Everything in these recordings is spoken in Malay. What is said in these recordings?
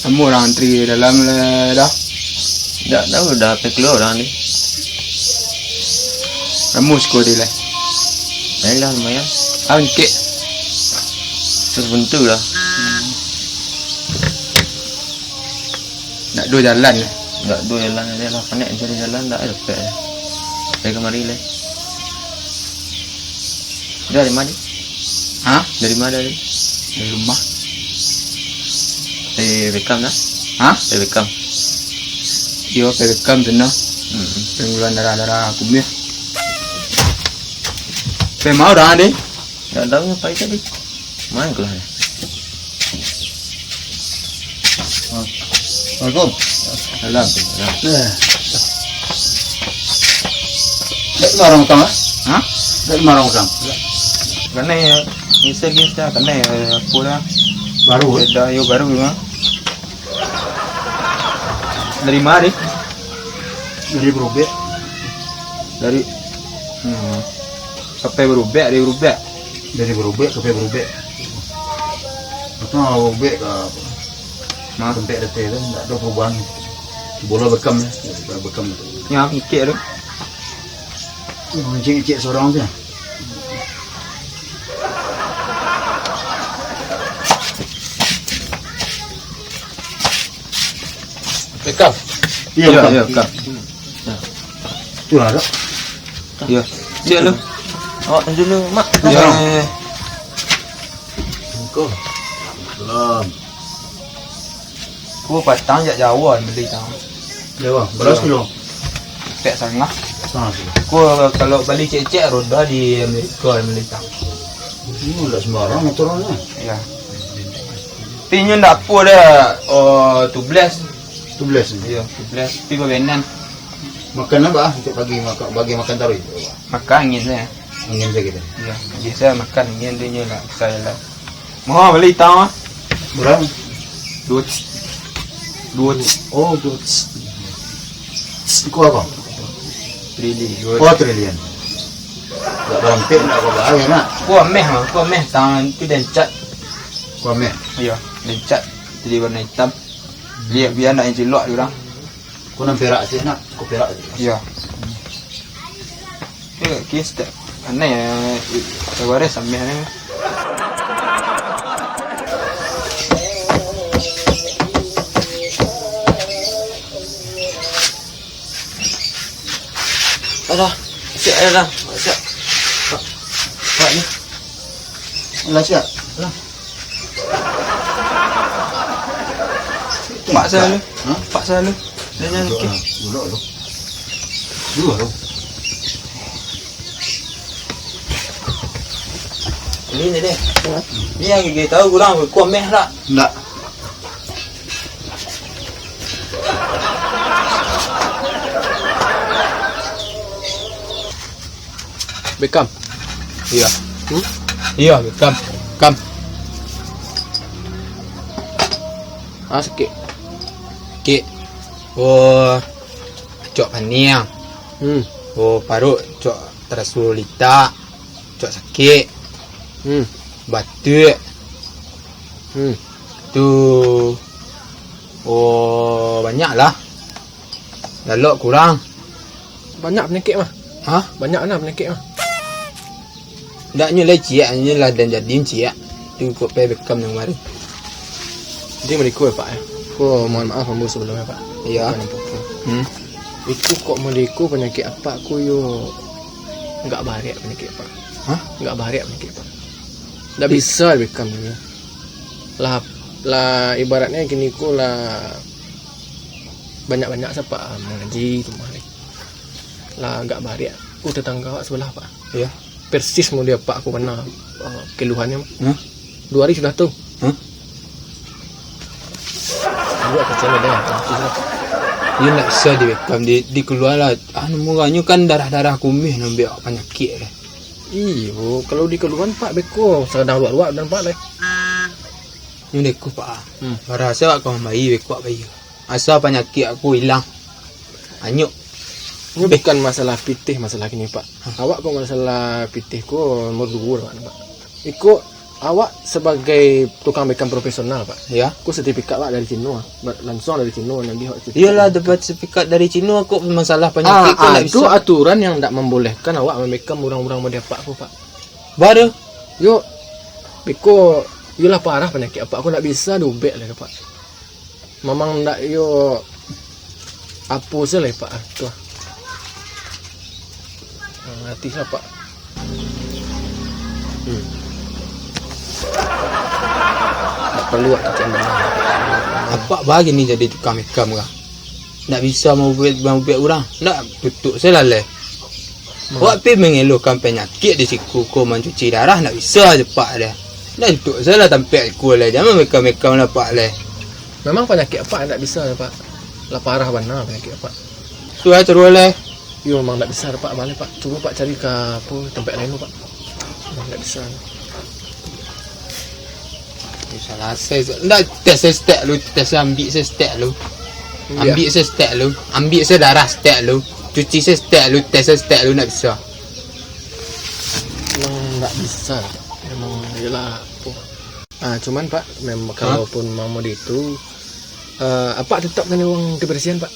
Semua orang antri dalam dah. Tak tahu dah sampai keluar orang ni. Remus ko dia lah. Baiklah lumayan. Angkit. Terus bentuk lah. Nak dua jalan lah. Tak dua jalan dia lah. Panik cari jalan tak ada dapat. Dari kemari lah. Dia dari mana? Ha? Dari mana dia? Dari rumah. Dari Bekam dah? Ha? Dari Bekam. Dia perekam sana. Pengeluaran darah kumih. Mau orang ni? Tak tahu apa itu tadi. Mana keluar dia? Assalamualaikum. Salam. Dari mana orang ha? Dari mana orang? Karena misal kita karena pura Baru. dah yo baru memang. Dari mana? Dari berubah. Dari sampai berubah, dari berubah. Dari berubah ke berubah. Atau berubah ke mana tempat detik tu tak ada perubahan. Bola bekam ya, bekam. Yang mikir tu. Cik seorang tu. Bekam. Ya, bekam. Tu ada. Ya. Dia lu. Awak dulu mak. Ya. Kau. Salam. Ku patang jak Jawa beli tang. Ya bang, beras kilo. Pek sangat. Sana tu. Ku kalau beli cek-cek roda di Amerika beli tang. Ini tak sembarang motornya. Ya. Pinjam dapur dia 12. 17 ni. Ya, 12. Pi bebenan. Makan apa untuk bagi makan taruh. Makan angin saya. Angin saya kita. Ya, jadi saya makan angin dia lah saya lah. Mau beli tang ah. Berapa? 2. Oh, tu. Kau apa? Triliun. Oh, triliun. Tak berhenti nak kau bahaya nak. Ku ameh tang tu dan cat. Kau ambil. Ya, dan cat jadi warna hitam. Biar nak jelok dia orang. Kau nak perak je nak. Kau perak je. Ya. Kes tak. Aneh tawar sampai ni. Ada. Siap dah. Siap. Pak ni. Alah siap. Pak saya lu. Ha? Pak saya lu. Dia jangan sikit. Dua tu. Ni deh. Ni yang kita tahu kurang ku ameh tak. Tak. Bekam. Iya. Iya, bekam. Kam. Sikit. Sikit. Oh. Cok paniang. Oh, parut cok terasulita. Cok sakit. Batuk. Tu. Oh, banyaklah. Galak kurang. Banyak penyakit mah. Ha? Banyak lah penyakit mah. Daknya lah ciak, ni lah dan jadi ciak. Tu kau pay bekam yang mari. Dia mereka Pak. Aku mohon maaf ambu sebelumnya Pak. Ya. Itu kok mereka penyakit apa aku yo enggak bahagia penyakit Pak. Hah? Enggak bahagia penyakit Pak. Tak bisa bekam ni. Lah ibaratnya kini ku lah banyak-banyak siapa mengaji tu mari. Lah enggak bahagia. Ku tetangga sebelah Pak. Ya. Persis mau dia Pak aku pernah keluhannya. 2 hari sudah tu. Aku kecewa dah. Dia nak bisa di bekam di keluar lah. Murahnya kan darah-darah kumih nampak penyakit lah. Iyo, kalau di keluhan Pak beko sedang luak-luak dan Pak leh. Ini deku Pak. Rasa kau bayi beko bayi. Asal penyakit aku hilang. Anyuk. Ini bukan masalah pitih masalah kini Pak. Awak kok masalah pitih ko nomor 2 Pak. Iko awak sebagai tukang bekam profesional pak. Ya. Aku sertifikat pak dari Cina, langsung dari Cina yang dia. Iyalah dapat sertifikat dari Cina kok masalah penyakit kok enggak itu bisa. aturan yang tidak membolehkan awak membekam orang-orang model pak aku pak. Baru. Yo, beko, yolah parah penyakit apa aku tidak bisa dobek lah pak. Memang tidak yo apa sih lah pak tu. Hati lah pak. Tak perlu macam mana. Apa bagi ni jadi tukang bekam kah? Tak bisa mau buat orang. Tak tutup selalai. Awak pergi mengelakkan penyakit di siku kau mencuci darah tak bisa cepat dia. Tak tutup salah tampil aku lah. Jangan bekam-bekam lah pak lah. Memang penyakit apa tak bisa lah pak. Lah parah benar penyakit apa. Suai terus lah. Yo memang tak bisa pak balik pak. Cuba pak cari ke apa tempat lain pak. Memang tak bisa. Salah saya. Tak tes stek lu, tes ambil saya stek lu. Ambil saya stek lu, ambil saya darah stek lu. Cuci saya stek lu, tes saya stek lu tak bisa. Memang tak bisa. Memang ialah apa. Cuman pak, memang kalaupun mau itu apa tetap kena uang kebersihan pak.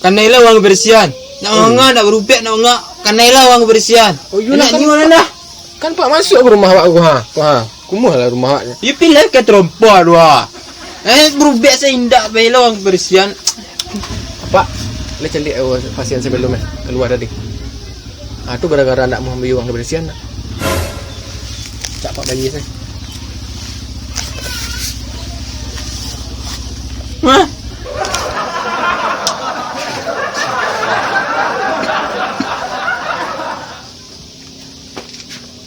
Kanailah uang kebersihan. Nak ngah nak berubah nak ngah. Kanailah uang kebersihan. Oh iya nak kan, ni mana dah? Kan pak masuk ke rumah pak aku ha. Kumuh lah rumah awaknya. You pilih ke terompa dua. Berubah saya indak bela uang kebersihan. Pak, le celik pasien sebelum keluar tadi. Tu gara-gara nak mau ambil uang kebersihan. Cak pak bagi saya. Hah?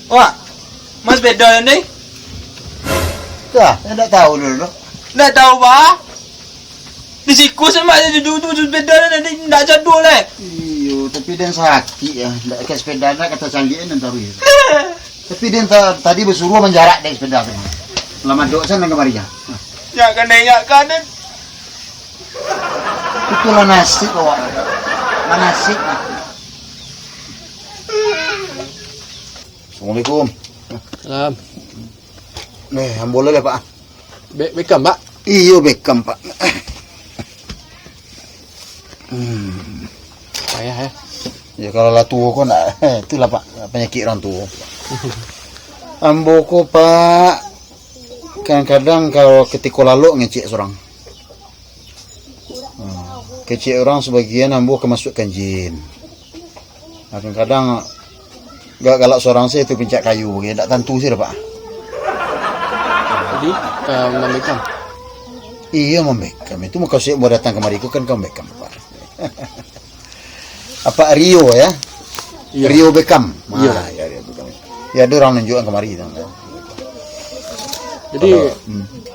Wah, mas beda ni? Dah, saya tak tahu dulu. Tak tahu bah? Di siku sama ada duduk beda ni tak jadul lah. Iyo, tapi dia sakit ya. Tak ke sepeda nak kata canggih nanti tahu. Tapi dia tadi bersuruh menjarak dari sepeda tu. Lama dok sana kemari ya. Ya kan. Itulah nasib awak. Nasib. Assalamualaikum. Salam. Boleh lah pak. Bekam pak. Iyo bekam pak. Payah ya. Ya kalau lah tua kau nak, itulah pak penyakit orang tua. Ambo ko pak, kadang-kadang kalau ketika lalu ngecek seorang. Kecik orang sebagian ambo kemasukan jin. Kadang-kadang gak galak seorang saya itu pencak kayu, tak tentu sih pak. Jadi membekam. Iya membekam itu muka saya mau datang kemari ku kan kau bekam pak. Apa Rio ya? Iya. Rio Bekam. Iya. Ya Rio Bekam. Ya ada orang nunjukkan kemari itu. Jadi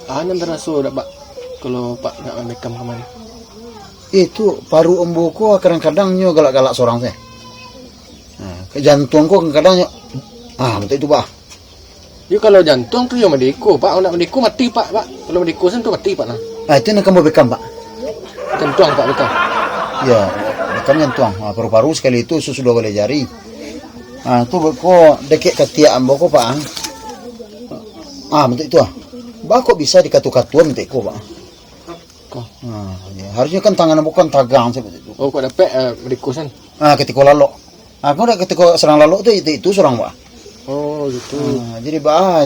anan terasa dak pak kalau pak nak membekam kemana? Itu paru embuku kadang-kadang nyo galak-galak seorang saya. Ke jantungku kadang-kadang nyo. Betul itu pak. Dia kalau jantung tu yang mediko pak, nak mediko mati pak. Kalau mediko sen tu mati pak lah. Itu nak kamu bekam pak. Jantung pak bekam. Ya, bekam jantung. Paru-paru sekali itu susu 2 boleh jari. Itu kok dekik ketiak embuku pak. Betul itu kok bisa dikatu-katuan betul ko pak. Ya, harusnya kan tangan bukan tagang seperti itu. Oh, kok dapat mediko sen. Ketika lalu. Aku dah ketika serang lalu itu serang pak. Oh gitu. Jadi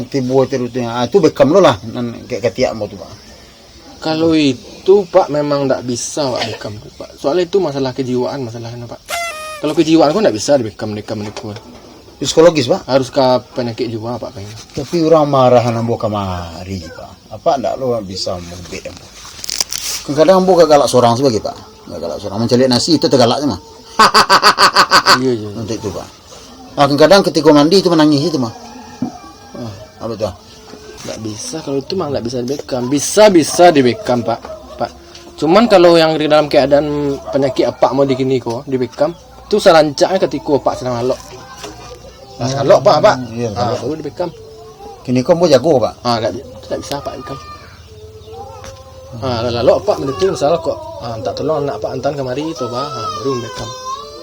tibu terutnya itu bekam lo lah kayak ketiak mau tu pak. Kalau itu pak memang tak bisa pak bekam tu pak. Soalnya itu masalah kejiwaan masalahnya pak. Kalau kejiwaan kau tak bisa dibekam mediko. Psikologis pak. Harus ke penyakit jiwa pak kayaknya. Tapi orang marah nambo kamari pak. Apa ndak lo bisa membek ambo. Kadang ambo galak seorang sebagai pak. Galak seorang mencelik nasi itu tergalak mah. Iya. Untuk itu pak. Kadang-kadang ketika mandi itu menangis itu mah. Apa tu? Tak bisa kalau itu mah tak bisa dibekam. Bisa dibekam pak. Cuman kalau yang di dalam keadaan penyakit apa mau dikini kok dibekam, itu serancaknya ketika pak sedang lalok. Lalok pak. Iya, baru dibekam. Kini kau mau jago pak. Tak bisa pak bekam. Lalok pak mendetik masalah kok. Tak tolong anak pak antan kemari itu pak. Baru bekam.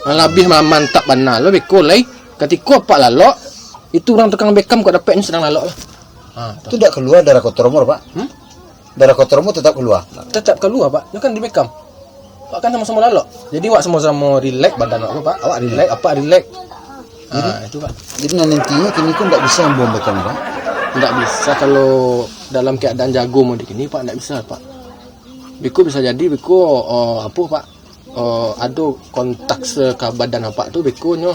Lebih mantap benar lo bekol ketika pak lalok itu orang tukang bekam kok dapatnya sedang lalok lah. Itu tidak keluar darah kotormu, Pak? Darah kotormu tetap keluar. Tetap keluar Pak, itu kan di Beckham. Pak kan sama-sama lalok. Jadi awak sama-sama relax badan awak Pak. Awak relax, apa relax. Itu Pak. Jadi nantinya kini kan tidak bisa membuang Beckham, Pak. Tidak bisa kalau dalam keadaan jago mau di sini Pak, tidak bisa Pak. Biko bisa jadi Biko apa Pak? Ada kontak ke badan apa tuh Bikonya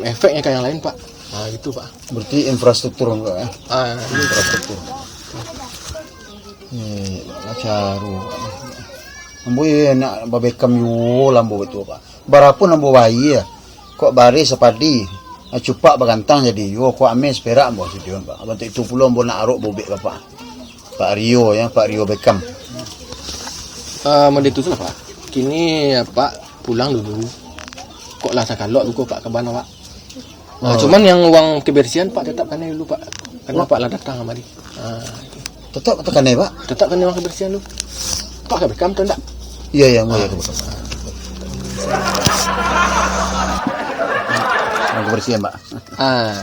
efeknya kayak yang lain Pak. Gitu Pak. Berarti infrastruktur enggak ya? Infrastruktur. Caru. Ambo ya nak babekam yo lambo betul Pak. Barapun ambo bayi ya. Kok bari sepadi. Cupak bagantang jadi yo kok ames perak ambo sidion Pak. Abang itu pula ambo nak aruk bobek Bapak. Pak Rio ya, Pak Rio Beckham. Menditu lah Pak. Kini Pak pulang dulu. Kok lah sakalok dulu Pak ke mana Pak. Cuman yang uang kebersihan Pak tetap kena dulu Pak. Karena Pak lah datang kemari. Tetap tekan ya Pak? Tetap kena uang kebersihan dulu. Pak ke Beckham tuh enggak? Iya mau ya ke Beckham. Kebersihan Pak.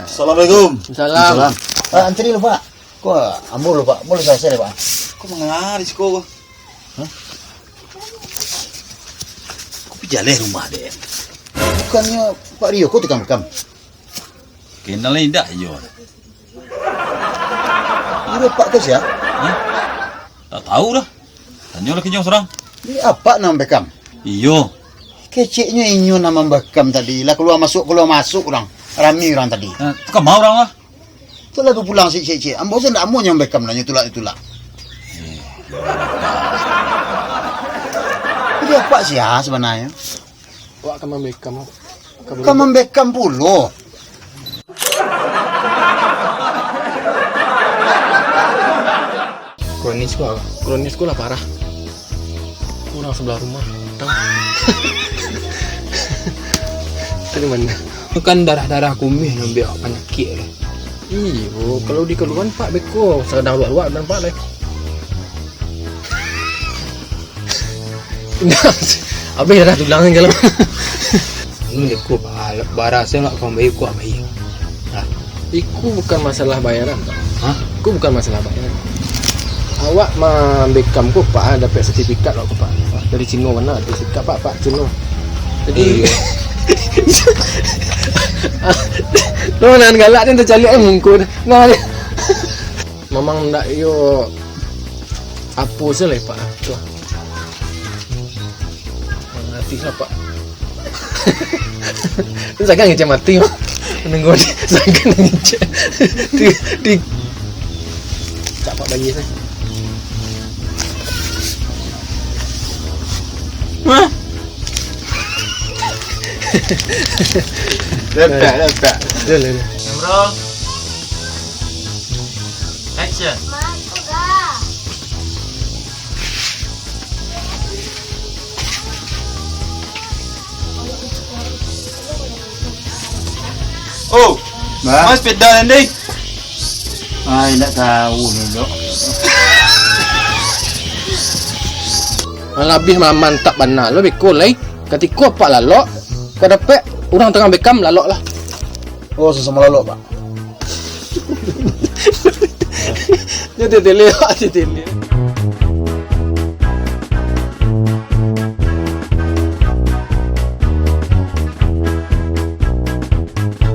Assalamualaikum. Salam. Antri lu Pak. Kok ambo lu Pak? Boleh saya Pak? Kok mengaris kok? Jalan rumah deh. Bukannya Pak Rio kok tekan Beckham? Kenal tidak yo. Ini Pak Kos ya? Tak tahu dah. Tanya lagi nyong serang. Ini apa nama Beckham? Iyo. Keceknya inyo nama Beckham tadi. Lah keluar masuk orang. Rami orang tadi. Tu kan mau orang lah. Itulah tu pulang si cek. Ambo saya ndak mau nyam Beckham nanya itulah. Ini apa sih ya sebenarnya? Wak kamu Beckham. Kamu Beckham puluh. Kronisku lah parah. Kurang sebelah rumah. Tadi mana? Itu kan darah kumih yang biar penyakit lah. Iyo, kalau di keluhan Pak Beko sedang luar dan Pak leh. Abis dah tulang kalau. Ini aku barasa nak kau bayi kuat bayi. Iku bukan masalah bayaran Pak. Iku bukan masalah bayaran. Awak mah Beckham ku Pak dapat sertifikat kok Pak. Dari Cina mana sertifikat Pak Cina. Jadi lo nan galak ni tercali mungkin. Nah. Memang ndak yo apa selai Pak. Tu. Mati lah Pak. Itu saya ngecek mati. Menunggu saya ngecek. Di tak Pak bayi saya. Lepas. Dulu. Bro. Action. Oh, mas sepeda nanti. Ay, nak tahu dulu. Lebih mantap benar. Lebih cool lagi. Ketika Pak lalok, kau dapat orang tengah Beckham lalok lah. Oh, sesama lalu Pak. Dia tele.